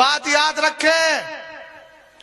بات یاد رکھیں،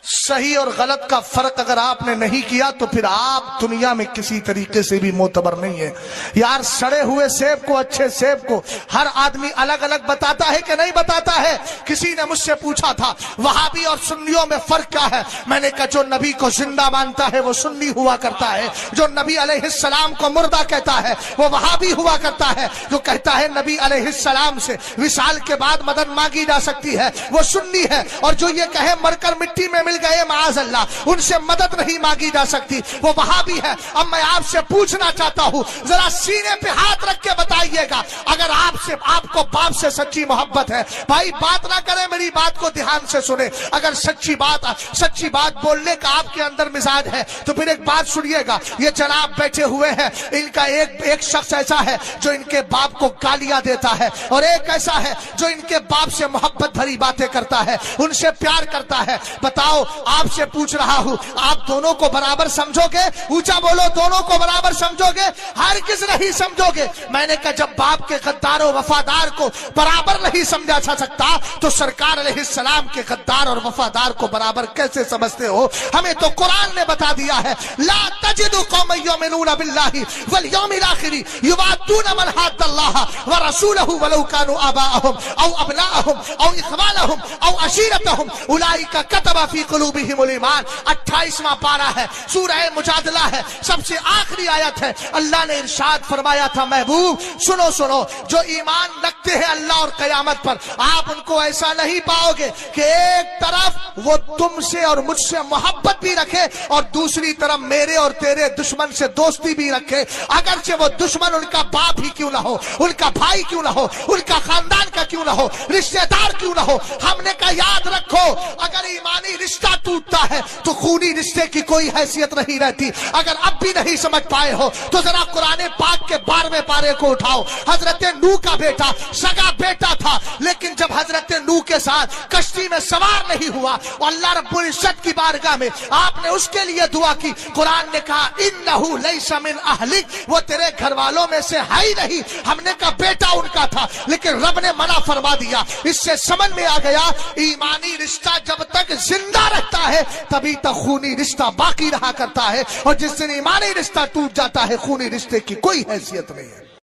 صحیح اور غلط کا فرق اگر آپ نے نہیں کیا تو پھر آپ دنیا میں کسی طریقے سے بھی معتبر نہیں ہے۔ یار سڑے ہوئے سیب کو، اچھے سیب کو ہر آدمی الگ الگ بتاتا ہے کہ نہیں بتاتا ہے؟ کسی نے مجھ سے پوچھا تھا وہابی اور سنیوں میں فرق کیا ہے؟ میں نے کہا جو نبی کو زندہ مانتا ہے وہ سنی ہوا کرتا ہے، جو نبی علیہ السلام کو مردہ کہتا ہے وہ وہابی ہوا کرتا ہے، جو کہتا ہے نبی علیہ السلام سے وصال کے بعد مدد مانگی جا سکتی ہے وہ سنی ہے، اور جو یہ کہے مر کر مٹی میں مل گئے معاذ اللہ ان سے مدد نہیں مانگی جا سکتی وہ وہابی ہے۔ اب میں آپ سے پوچھنا چاہتا ہوں، ذرا سینے پہ ہاتھ رکھ کے بتائیے گا اگر آپ کو باپ سے سچی محبت ہے، بھائی بات نہ کریں، میری بات کو دھیان سے سنیں، اگر سچی بات بولنے کا آپ کے اندر مزاج ہے تو پھر ایک بات سنیے گا، یہ جناب بیٹھے ہوئے ہیں، ان کا ایک شخص ایسا ہے جو ان کے باپ کو گالیاں دیتا ہے، اور ایک ایسا ہے جو ان کے باپ سے محبت بھری باتیں کرتا ہے، ان سے پیار کرتا ہے۔ بتاؤ، آپ سے پوچھ رہا ہوں، آپ دونوں کو برابر سمجھو گے؟ اونچا بولو، دونوں کو برابر سمجھو گے؟ ہرگز نہیں سمجھو گے۔ میں نے کہا جب باپ کے غدار و وفادار کو برابر نہیں سمجھا جا سکتا تو سرکار علیہ السلام کے غدار اور وفادار کو برابر کیسے سمجھتے ہو؟ ہمیں تو قرآن نے بتا دیا ہے، لا تجد قوما یؤمنون باللہ والیوم الآخر یوادون من حاد اللہ ورسولہ ولو کانوا آباءہم او ابناءہم او اخوانہم او عشیرتہم اولئک کتب فی قلوبہم الایمان۔ 28واں پارہ ہے، سورہ مجادلہ ہے، سب سے آخری آیت ہے۔ اللہ نے ارشاد فرمایا تھا محبوب سنو جو ایمان رکھتے ہیں اللہ اور قیامت پر، آپ ان کو ایسا نہیں پاؤ گے کہ ایک طرف وہ تم سے اور مجھ سے محبت بھی رکھے اور دوسری طرف میرے اور تیرے دشمن سے دوستی بھی رکھے، اگرچہ وہ دشمن ان کا باپ ہی کیوں نہ ہو، ان کا بھائی کیوں نہ ہو، ان کا خاندان کا کیوں نہ ہو، رشتہ دار کیوں نہ ہو۔ ہم نے کہا یاد رکھو، اگر ایمانی رشتہ ٹوٹتا ہے تو خونی رشتے کی کوئی حیثیت نہیں رہتی۔ اگر اب بھی نہیں سمجھ پائے ہو تو ذرا قرآن پاک کے 12ویں پارے کو اٹھاؤ۔ حضرت نوح کا بیٹا سگا بیٹا تھا، لیکن جب حضرت نوح کے ساتھ کشتی میں سوار نہیں ہوا، اللہ رب العزت کی بارگاہ میں آپ نے اس کے لیے دعا کی، قرآن نے کہا انہو لیس من اہلک، وہ تیرے گھر والوں میں سے ہے ہی نہیں۔ ہم نے کہا بیٹا ان کا تھا، لیکن رب نے منع فرما دیا۔ اس سے سمجھ میں آ گیا ایمانی رشتہ جب تک زندہ رہتا ہے تبھی تک خونی رشتہ باقی رہا کرتا ہے، اور جس دن ایمانی رشتہ ٹوٹ جاتا ہے خونی رشتے کی کوئی حیثیت نہیں ہے۔